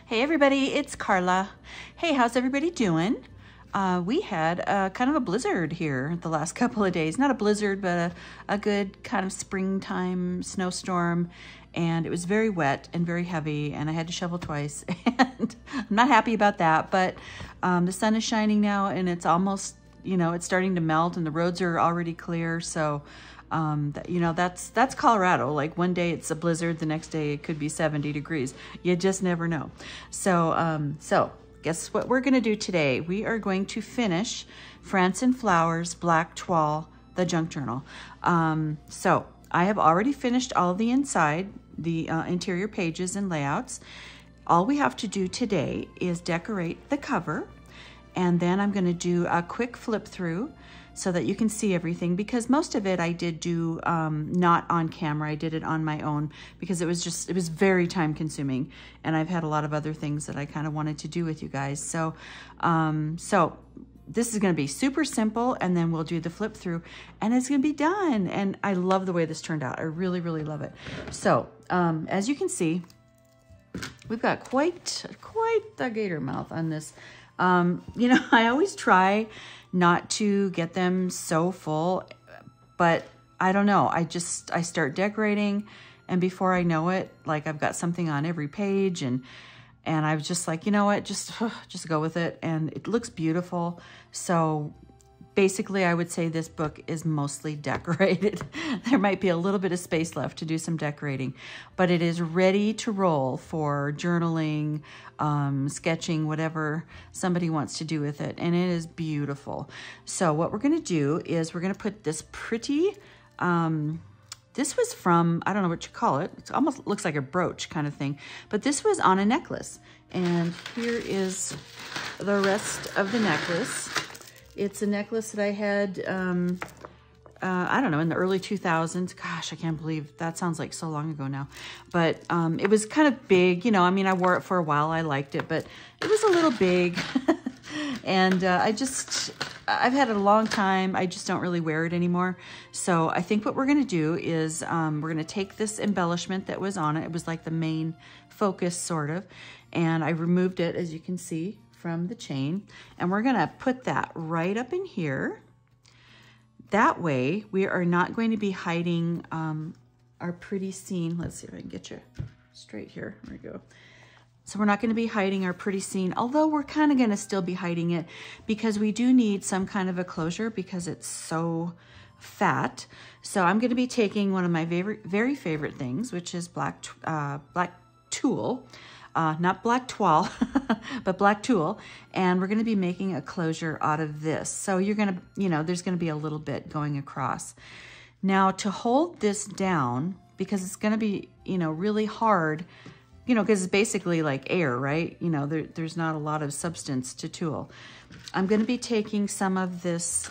Hey everybody, it's Carla. Hey, how's everybody doing? We had kind of a blizzard here the last couple of days. Not a blizzard, but a good kind of springtime snowstorm. And it was very wet and very heavy, and I had to shovel twice. And I'm not happy about that, but the sun is shining now, and it's almost, it's starting to melt, and the roads are already clear. So that's Colorado. Like one day it's a blizzard, the next day it could be 70 degrees. You just never know. So guess what we're gonna do today? We are going to finish Frantzen Flowers' Black Toile, the junk journal. So I have already finished all of the inside, the interior pages and layouts. All we have to do today is decorate the cover, and then I'm gonna do a quick flip through so that you can see everything, because most of it I did do not on camera. I did it on my own because it was very time consuming, and I've had a lot of other things that I kind of wanted to do with you guys. So this is gonna be super simple, and then we'll do the flip through and it's gonna be done. And I love the way this turned out. I really, really love it. So as you can see, we've got quite the gator mouth on this. I always try not to get them so full, but I don't know. I start decorating, and before I know it, like I've got something on every page, and I was just like, you know what, just go with it. And it looks beautiful. So basically I would say this book is mostly decorated. There might be a little bit of space left to do some decorating, but it is ready to roll for journaling, sketching, whatever somebody wants to do with it. And it is beautiful. So what we're gonna do is we're gonna put this pretty, this was from, I don't know what you call it. It almost looks like a brooch kind of thing, but this was on a necklace. And here is the rest of the necklace. It's a necklace that I had, I don't know, in the early 2000s. Gosh, I can't believe that sounds like so long ago now. But it was kind of big, I wore it for a while. I liked it, but it was a little big. And I've had it a long time. I just don't really wear it anymore. So I think what we're gonna do is we're gonna take this embellishment that was on it. It was like the main focus, sort of. And I removed it, as you can see, from the chain, and we're gonna put that right up in here. That way we are not going to be hiding our pretty scene. Let's see if I can get you straight here. There we go. So we're not going to be hiding our pretty scene, although we're kind of going to still be hiding it because we do need some kind of a closure because it's so fat. So I'm going to be taking one of my very favorite things, which is black tulle. Not black toile, but black tulle. And we're gonna be making a closure out of this. So you're gonna, there's gonna be a little bit going across. Now to hold this down, because it's gonna be, really hard, because it's basically like air, right? There's not a lot of substance to tulle. I'm gonna be taking some of this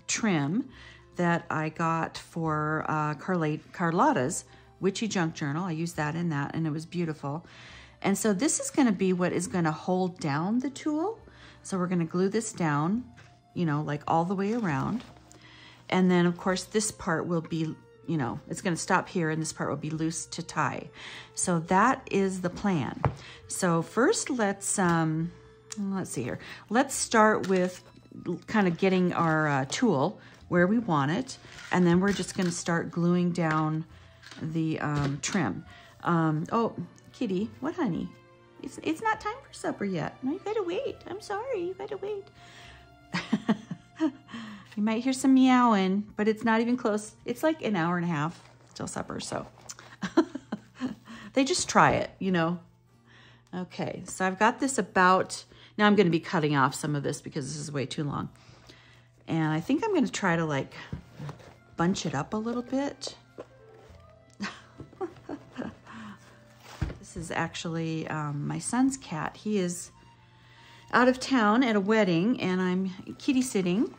trim that I got for Carlotta's Witchy Junk Journal. I used that in that, and it was beautiful. And so this is gonna be what is gonna hold down the tulle. So we're gonna glue this down, like all the way around. And then of course this part will be, it's gonna stop here, and this part will be loose to tie. So that is the plan. So first let's see here. Let's start with kind of getting our tulle where we want it. And then we're just gonna start gluing down the trim. Oh, Kitty, what, honey? It's not time for supper yet. No, you gotta wait. I'm sorry, you gotta wait. You might hear some meowing, but it's not even close. It's like an hour and a half till supper, so. They just try it, Okay, so I've got this about, now I'm gonna be cutting off some of this because this is way too long. And I think I'm gonna try to like bunch it up a little bit. This is actually my son's cat. He is out of town at a wedding, and I'm kitty sitting.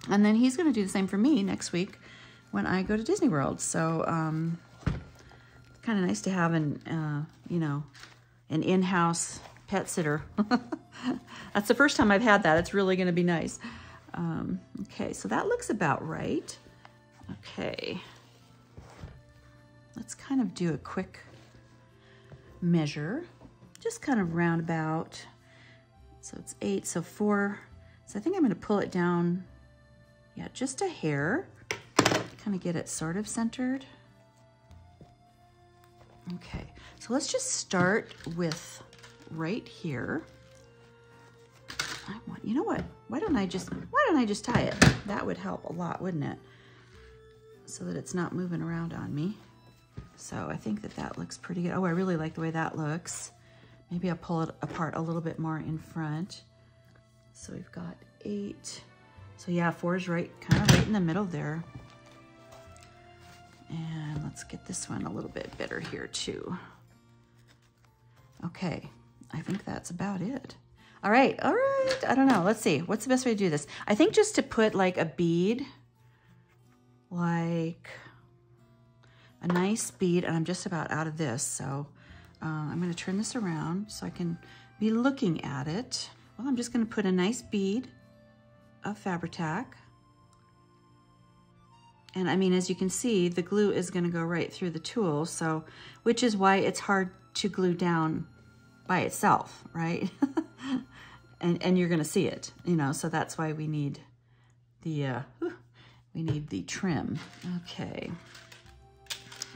And then he's gonna do the same for me next week when I go to Disney World. So kind of nice to have an in-house pet sitter. That's the first time I've had that. It's really gonna be nice. Okay, so that looks about right. Okay, let's kind of do a quick measure just kind of roundabout. So it's 8, so 4. So I think I'm gonna pull it down, yeah, just a hair, kind of get it sort of centered. Okay, so let's just start with right here. You know what? Why don't I just tie it? That would help a lot, wouldn't it? So that it's not moving around on me. So I think that that looks pretty good. Oh, I really like the way that looks. Maybe I'll pull it apart a little bit more in front. So we've got 8. So yeah, 4 is right, kind of right in the middle there. And let's get this one a little bit better here too. Okay, I think that's about it. All right, I don't know, let's see. What's the best way to do this? I think just to put like a bead, like a nice bead, and I'm just about out of this, so I'm gonna turn this around so I can be looking at it. Well, I'm just gonna put a nice bead of Fabri-Tac. And I mean, as you can see, the glue is gonna go right through the tool, so, which is why it's hard to glue down by itself, right? and you're gonna see it, you know, so that's why we need the trim. Okay.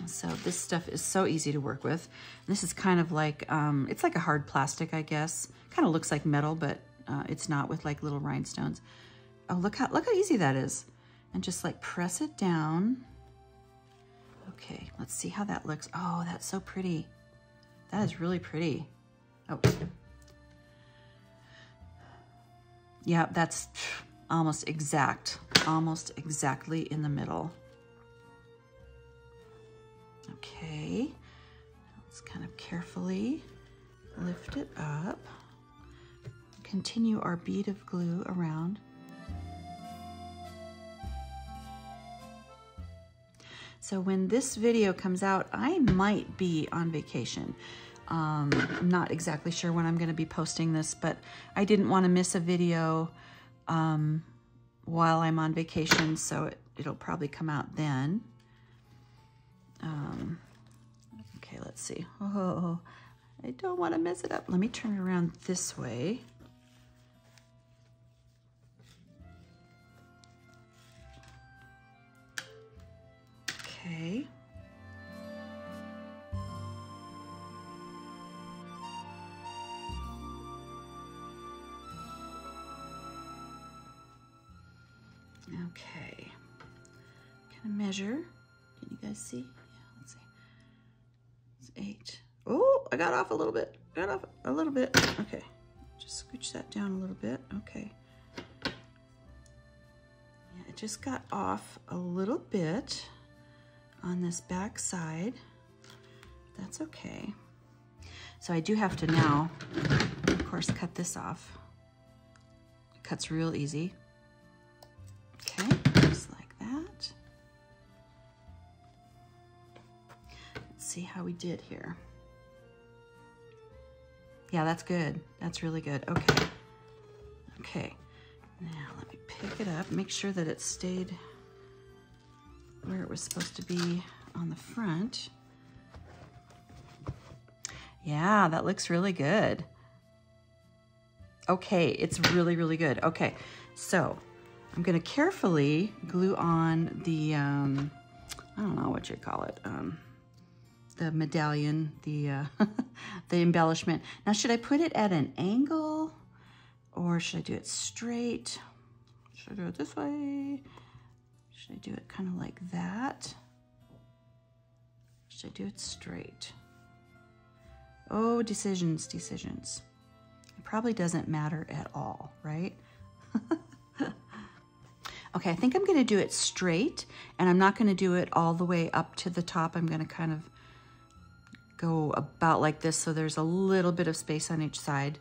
So this stuff is so easy to work with. This is kind of like, it's like a hard plastic, I guess. Kind of looks like metal, but it's not, with like little rhinestones. Oh, look how easy that is. And just like press it down. Okay, let's see how that looks. Oh, that's so pretty. That is really pretty. Oh. Yeah, that's almost exactly in the middle. Okay, let's kind of carefully lift it up. Continue our bead of glue around. So when this video comes out, I might be on vacation. I'm not exactly sure when I'm going to be posting this, but I didn't want to miss a video while I'm on vacation, so it'll probably come out then. Okay, let's see. Oh, I don't want to mess it up. Let me turn it around this way. Okay. Okay. Kind of measure. Can you guys see? Yeah, let's see. It's 8. Oh, I got off a little bit. Got off a little bit. Okay. Just scooch that down a little bit. Okay. Yeah, it just got off a little bit on this back side. That's okay. So I do have to now, of course, cut this off. It cuts real easy. Okay, just like that. Let's see how we did here. Yeah, that's good. That's really good. Okay. Okay. Now let me pick it up. Make sure that it stayed where it was supposed to be on the front. Yeah, that looks really good. Okay, it's really, really good. Okay, so I'm gonna carefully glue on the, I don't know what you call it, the medallion, the the embellishment. Now, should I put it at an angle or should I do it straight? Should I do it this way? Should I do it kind of like that? Should I do it straight? Oh, decisions, decisions. It probably doesn't matter at all, right? Okay, I think I'm gonna do it straight, and I'm not gonna do it all the way up to the top. I'm gonna kind of go about like this so there's a little bit of space on each side.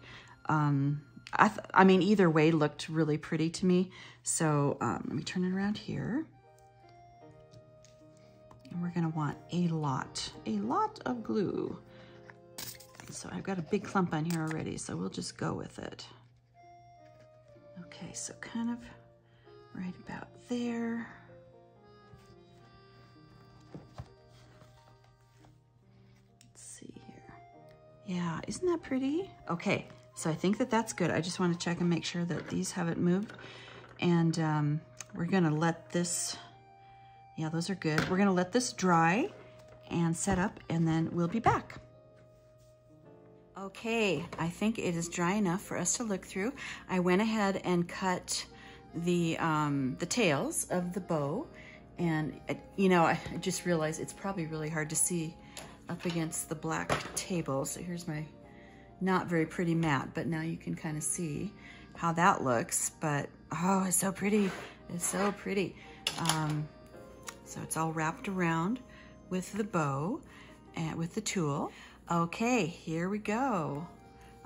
I mean, either way looked really pretty to me. So let me turn it around here. And we're gonna want a lot of glue. So I've got a big clump on here already, so we'll just go with it. Okay, so kind of right about there. Let's see here. Yeah, isn't that pretty? Okay, so I think that that's good. I just want to check and make sure that these haven't moved. And we're gonna let this, yeah, those are good. We're gonna let this dry and set up, and then we'll be back. Okay, I think it is dry enough for us to look through. I went ahead and cut the tails of the bow, and you know, I just realized it's probably really hard to see up against the black table. So here's my not very pretty mat, but now you can kind of see how that looks. But oh, it's so pretty. It's so pretty. So it's all wrapped around with the bow and with the tulle. Okay, here we go.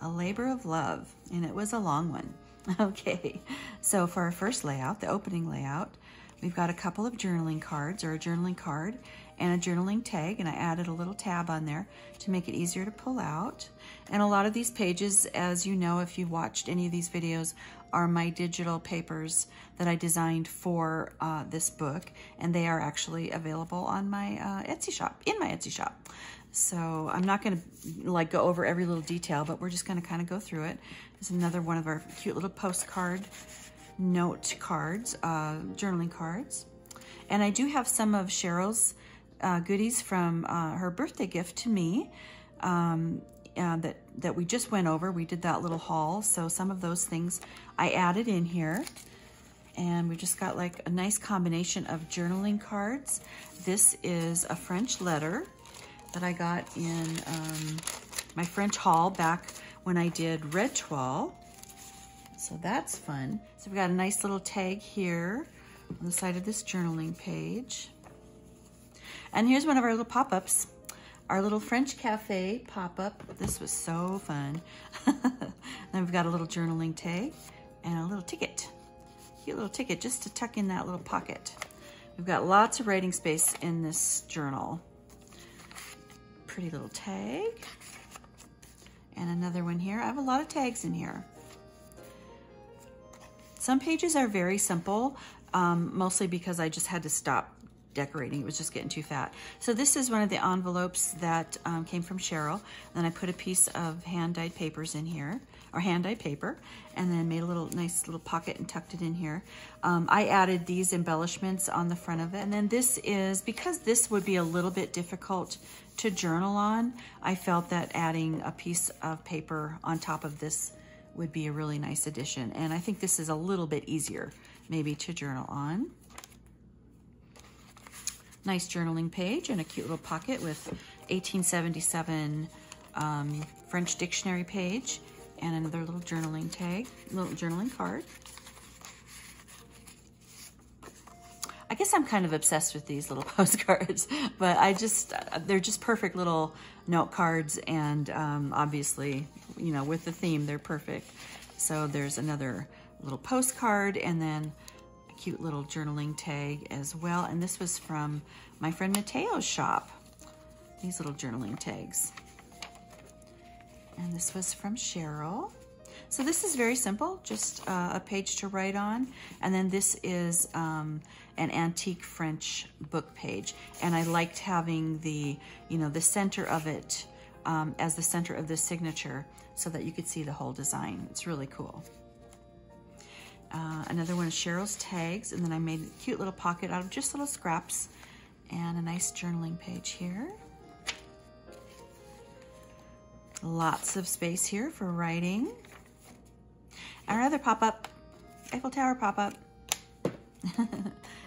A labor of love, and it was a long one. Okay, so for our first layout, the opening layout, we've got a couple of journaling cards, or a journaling card and a journaling tag, and I added a little tab on there to make it easier to pull out. And a lot of these pages, as you know, if you've watched any of these videos, are my digital papers that I designed for this book, and they are actually available on my Etsy shop, in my Etsy shop. So I'm not going to like go over every little detail, but we're just going to kind of go through it. There's another one of our cute little postcard note cards, journaling cards. And I do have some of Cheryl's goodies from her birthday gift to me that we just went over. We did that little haul, so some of those things I added in here. And we just got like a nice combination of journaling cards. This is a French letter that I got in my French haul back when I did Red Toile. So that's fun. So we've got a nice little tag here on the side of this journaling page. And here's one of our little pop-ups, our little French cafe pop-up. This was so fun. Then we've got a little journaling tag and a little ticket. Cute little ticket just to tuck in that little pocket. We've got lots of writing space in this journal. Pretty little tag. And another one here. I have a lot of tags in here. Some pages are very simple, mostly because I just had to stop decorating. It was just getting too fat. So this is one of the envelopes that came from Cheryl. Then I put a piece of hand-dyed papers in here, or hand-dyed paper, and then made a little nice little pocket and tucked it in here. I added these embellishments on the front of it. And then this is, because this would be a little bit difficult to journal on, I felt that adding a piece of paper on top of this would be a really nice addition. And I think this is a little bit easier maybe to journal on. Nice journaling page and a cute little pocket with 1877 French dictionary page and another little journaling tag, little journaling card. I guess I'm kind of obsessed with these little postcards, but they're just perfect little note cards, and obviously, you know, with the theme, they're perfect. So there's another little postcard and then a cute little journaling tag as well. And this was from my friend Mateo's shop, these little journaling tags. And this was from Cheryl. So this is very simple, just a page to write on. And then this is an antique French book page. And I liked having the, you know, the center of it as the center of the signature so that you could see the whole design. It's really cool. Another one of Cheryl's tags, and then I made a cute little pocket out of just little scraps and a nice journaling page here. Lots of space here for writing. Our other pop-up, Eiffel Tower pop-up.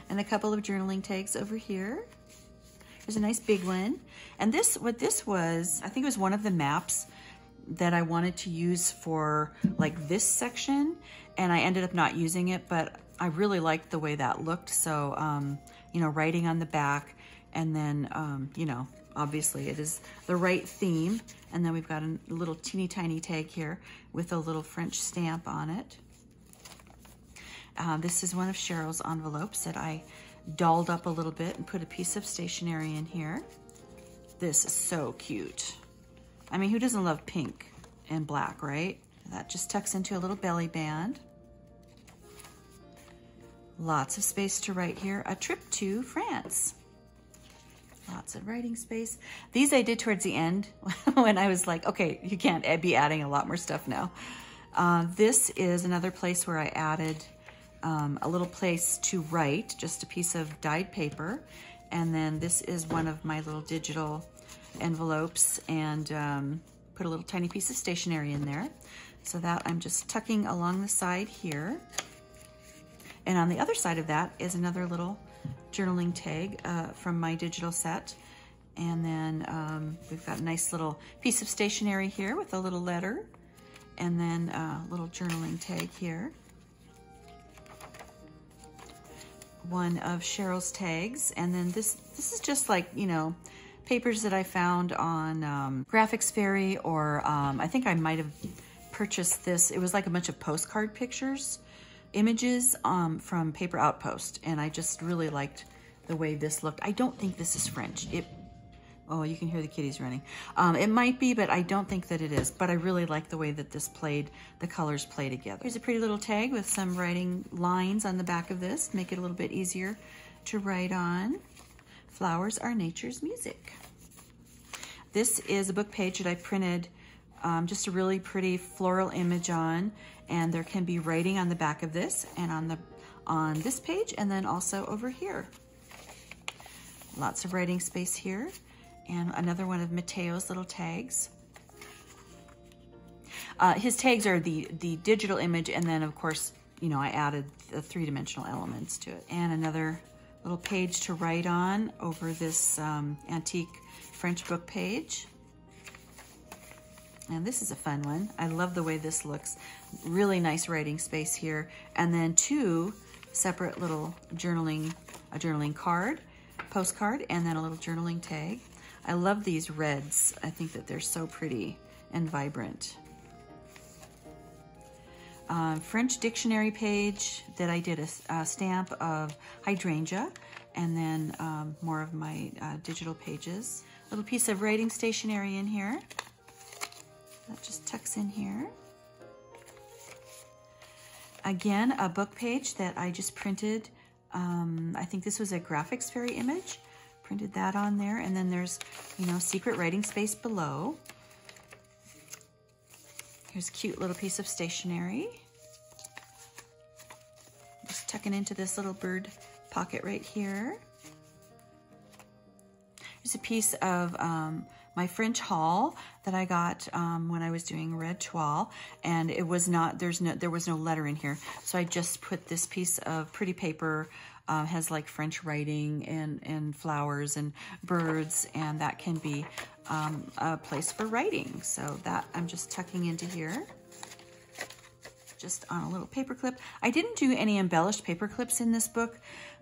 And a couple of journaling tags over here. There's a nice big one. And this, what this was, I think it was one of the maps that I wanted to use for like this section, and I ended up not using it, but I really liked the way that looked. So, you know, writing on the back, and then, you know, obviously it is the right theme. And then we've got a little teeny tiny tag here with a little French stamp on it. This is one of Cheryl's envelopes that I dolled up a little bit and put a piece of stationery in here. This is so cute. I mean, who doesn't love pink and black, right? That just tucks into a little belly band. Lots of space to write here. A trip to France. Lots of writing space. These I did towards the end when I was like, okay, you can't be adding a lot more stuff now. This is another place where I added a little place to write, just a piece of dyed paper. And then this is one of my little digital envelopes, and put a little tiny piece of stationery in there. So that I'm just tucking along the side here. And on the other side of that is another little journaling tag from my digital set. And then we've got a nice little piece of stationery here with a little letter, and then a little journaling tag here. One of Cheryl's tags, and then this is just like, you know, papers that I found on Graphics Fairy, or I think I might have purchased this. It was like a bunch of postcard pictures, images from Paper Outpost, and I just really liked the way this looked. I don't think this is French. Oh, you can hear the kitties running. It might be, but I don't think that it is. But I really like the way that this played, the colors play together. Here's a pretty little tag with some writing lines on the back of this, make it a little bit easier to write on. Flowers are nature's music. This is a book page that I printed just a really pretty floral image on, and there can be writing on the back of this and on this page, and then also over here. Lots of writing space here. And another one of Mateo's little tags. His tags are the digital image, and then of course, you know, I added the three-dimensional elements to it. And another little page to write on over this antique French book page. And this is a fun one. I love the way this looks. Really nice writing space here. And then two separate little a journaling card, postcard, and then a little journaling tag. I love these reds. I think that they're so pretty and vibrant. French dictionary page that I did a stamp of hydrangea, and then more of my digital pages. Little piece of writing stationery in here. That just tucks in here. Again, a book page that I just printed. I think this was a Graphics Fairy image. Printed that on there, and then there's, you know, secret writing space below. Here's a cute little piece of stationery. Just tucking into this little bird pocket right here. Here's a piece of my French haul that I got when I was doing Red Toile, and it was not, there was no letter in here, so I just put this piece of pretty paper. Has like French writing and flowers and birds, and that can be a place for writing. So that I'm just tucking into here, just on a little paper clip. I didn't do any embellished paper clips in this book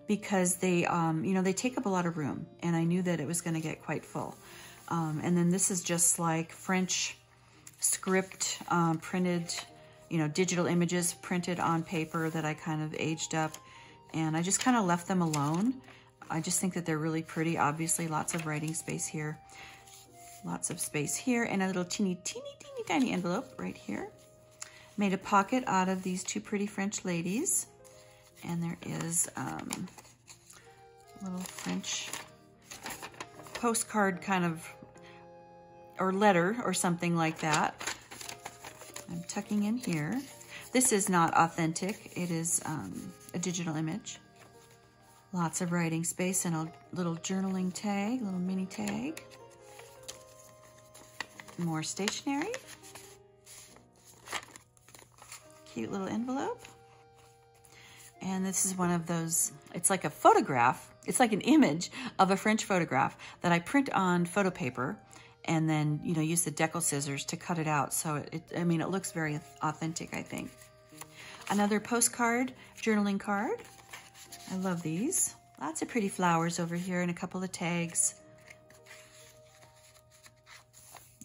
because they, you know, they take up a lot of room, and I knew that it was going to get quite full. And then this is just like French script printed, you know, digital images printed on paper that I kind of aged up. And I just kind of left them alone. I just think that they're really pretty. Obviously, lots of writing space here. Lots of space here, and a little teeny tiny envelope right here. Made a pocket out of these two pretty French ladies. And there is a little French postcard kind of, or letter or something like that. I'm tucking in here. This is not authentic. It is a digital image. Lots of writing space and a little journaling tag, little mini tag. More stationery. Cute little envelope. And this is one of those, it's like a photograph. It's like an image of a French photograph that I print on photo paper, and then, you know, use the decal scissors to cut it out. So I mean, it looks very authentic, I think. Another postcard, journaling card. I love these. Lots of pretty flowers over here and a couple of tags.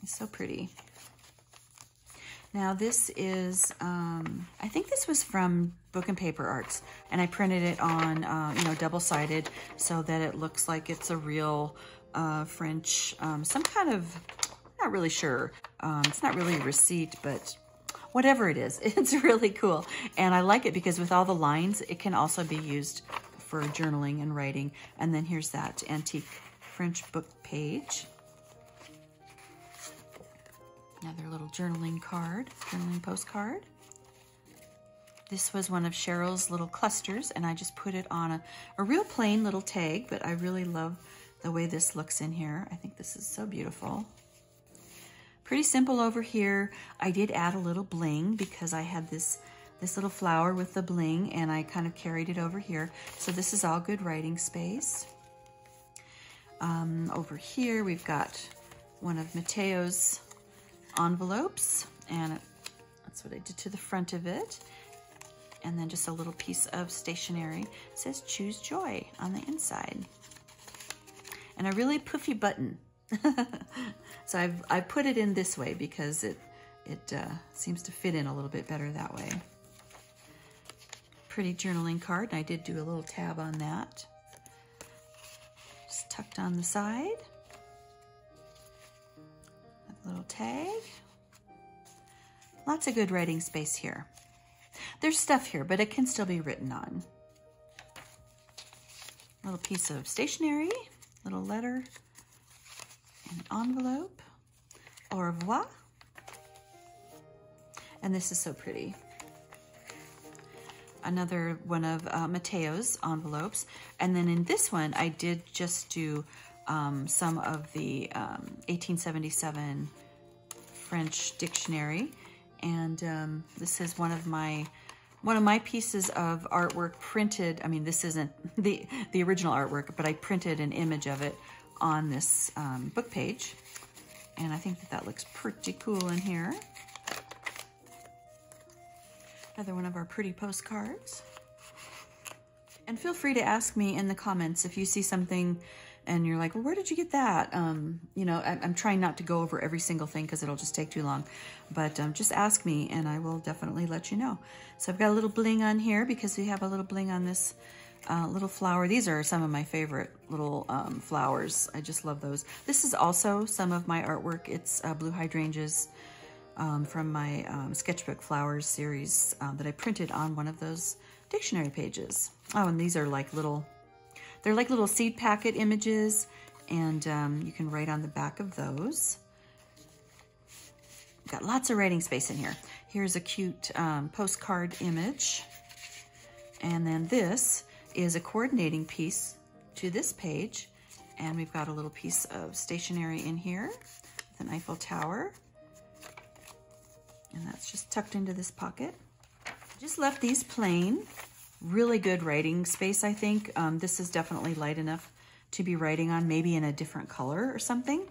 It's so pretty. Now this is, I think this was from Book and Paper Arts, and I printed it on, you know, double-sided so that it looks like it's a real French, some kind of, not really sure. It's not really a receipt, but whatever it is, it's really cool. And I like it because with all the lines, it can also be used for journaling and writing. And then here's that antique French book page. Another little journaling card, journaling postcard. This was one of Cheryl's little clusters, and I just put it on a real plain little tag, but I really love the way this looks in here. I think this is so beautiful. Pretty simple over here. I did add a little bling because I had this little flower with the bling, and I kind of carried it over here. So this is all good writing space. Over here, we've got one of Mateo's envelopes, and that's what I did to the front of it. And then just a little piece of stationery. It says Choose Joy on the inside. And a really poofy button. So I put it in this way because it seems to fit in a little bit better that way. Pretty journaling card, and I did do a little tab on that. Just tucked on the side. A little tag. Lots of good writing space here. There's stuff here, but it can still be written on. A little piece of stationery, little letter, an envelope, au revoir. And this is so pretty. Another one of Mateo's envelopes. And then in this one, I did just do some of the 1877 French dictionary. And this is one of my pieces of artwork printed. I mean, this isn't the original artwork, but I printed an image of it on this book page. And I think that looks pretty cool in here. Another one of our pretty postcards. And feel free to ask me in the comments if you see something and you're like, well, where did you get that? You know, I'm trying not to go over every single thing because it'll just take too long. But just ask me and I will definitely let you know. So I've got a little bling on here because we have a little bling on this little flower. These are some of my favorite little flowers. I just love those. This is also some of my artwork. It's blue hydrangeas from my sketchbook flowers series that I printed on one of those dictionary pages. Oh, and these are like little, they're like little seed packet images, and you can write on the back of those. Got lots of writing space in here. Here's a cute postcard image. And then this is a coordinating piece to this page. And we've got a little piece of stationery in here with an Eiffel Tower. And that's just tucked into this pocket. Just left these plain. Really good writing space, I think. This is definitely light enough to be writing on, maybe in a different color or something.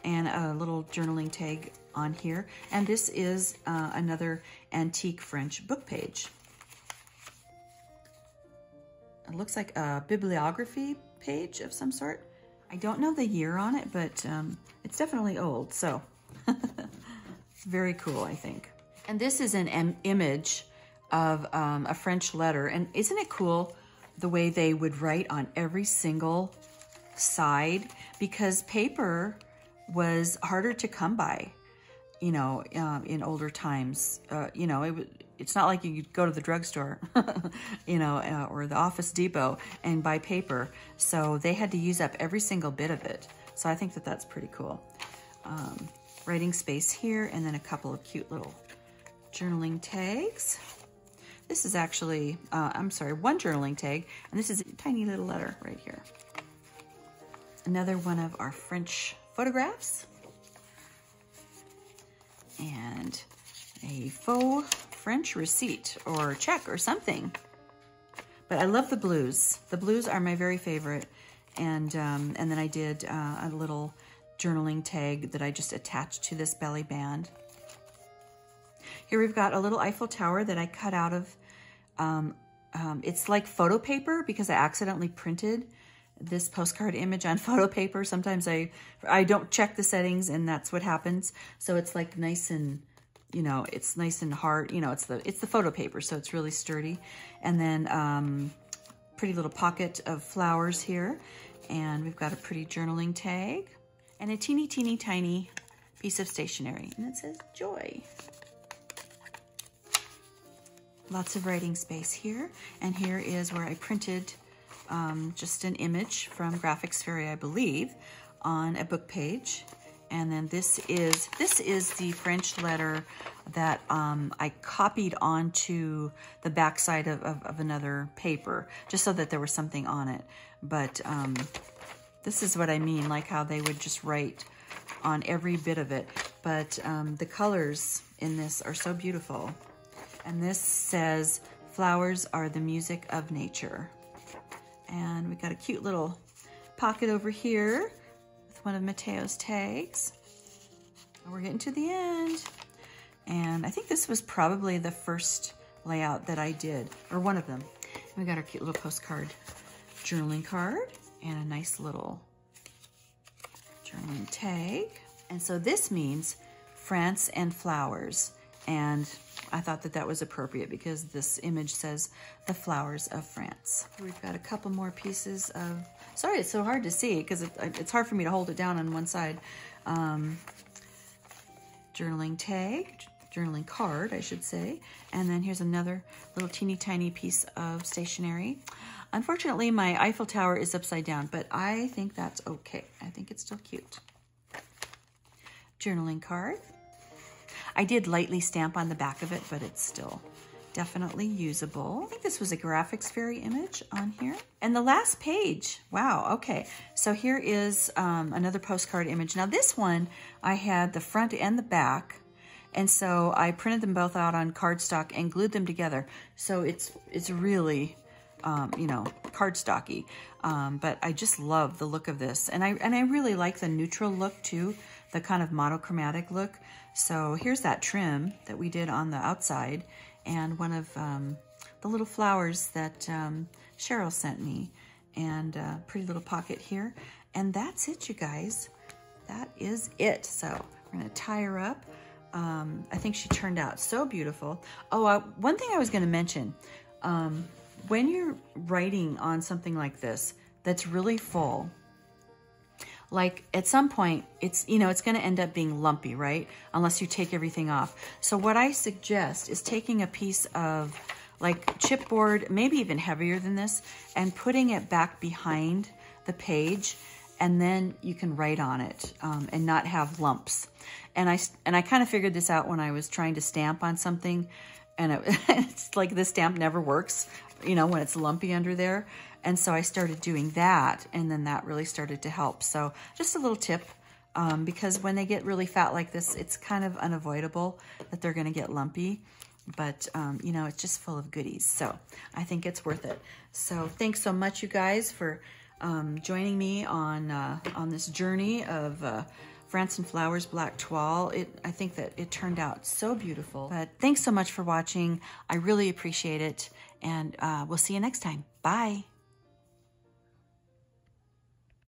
And a little journaling tag on here. And this is another antique French book page. It looks like a bibliography page of some sort. I don't know the year on it, but it's definitely old, so it's very cool, I think. And this is an image of a French letter. And isn't it cool the way they would write on every single side? Because paper was harder to come by, you know, in older times. You know, it's not like you could go to the drugstore, you know, or the Office Depot and buy paper. So they had to use up every single bit of it. So I think that that's pretty cool. Writing space here, and then a couple of cute little journaling tags. This is actually, I'm sorry, one journaling tag, and this is a tiny little letter right here. Another one of our French photographs. And a faux French receipt or check or something. But I love the blues. The blues are my very favorite. And then I did a little journaling tag that I just attached to this belly band. Here we've got a little Eiffel Tower that I cut out of, it's like photo paper because I accidentally printed this postcard image on photo paper. Sometimes I don't check the settings and that's what happens. So it's like nice and, you know, it's nice and hard. You know, it's the photo paper, so it's really sturdy. And then pretty little pocket of flowers here. And we've got a pretty journaling tag and a teeny, teeny, tiny piece of stationery. And it says Joy. Lots of writing space here. And here is where I printed just an image from Graphics Fairy, I believe, on a book page. And then this is the French letter that I copied onto the backside of another paper, just so that there was something on it. But this is what I mean, like how they would just write on every bit of it. But the colors in this are so beautiful. And this says, "Flowers are the music of nature." And we got a cute little pocket over here with one of Mateo's tags. We're getting to the end. And I think this was probably the first layout that I did, or one of them. And we got our cute little postcard journaling card and a nice little journaling tag. And so this means France and flowers. And I thought that that was appropriate because this image says the flowers of France. We've got a couple more pieces of, sorry, it's so hard to see because it's hard for me to hold it down on one side. Journaling tag, journaling card, I should say. And then here's another little teeny tiny piece of stationery. Unfortunately, my Eiffel Tower is upside down, but I think that's okay. I think it's still cute. Journaling card. I did lightly stamp on the back of it, but it's still definitely usable. I think this was a Graphics Fairy image on here. And the last page, wow, okay. So here is another postcard image. Now this one, I had the front and the back, and so I printed them both out on cardstock and glued them together. So it's really, you know, cardstocky. But I just love the look of this. And I really like the neutral look too, the kind of monochromatic look. So here's that trim that we did on the outside, and one of the little flowers that Cheryl sent me, and a pretty little pocket here. And that's it, you guys. That is it. So we're gonna tie her up. I think she turned out so beautiful. Oh, one thing I was gonna mention, when you're writing on something like this that's really full, like at some point, it's, you know, it's going to end up being lumpy, right? Unless you take everything off. So what I suggest is taking a piece of like chipboard, maybe even heavier than this, and putting it back behind the page, and then you can write on it and not have lumps. And I kind of figured this out when I was trying to stamp on something, and it's like the stamp never works, you know, when it's lumpy under there. And so I started doing that, and then that really started to help. So just a little tip, because when they get really fat like this, it's kind of unavoidable that they're gonna get lumpy, but you know, it's just full of goodies. So I think it's worth it. So thanks so much, you guys, for joining me on this journey of France and Flowers Black Toile. I think that it turned out so beautiful. But thanks so much for watching. I really appreciate it, and we'll see you next time. Bye.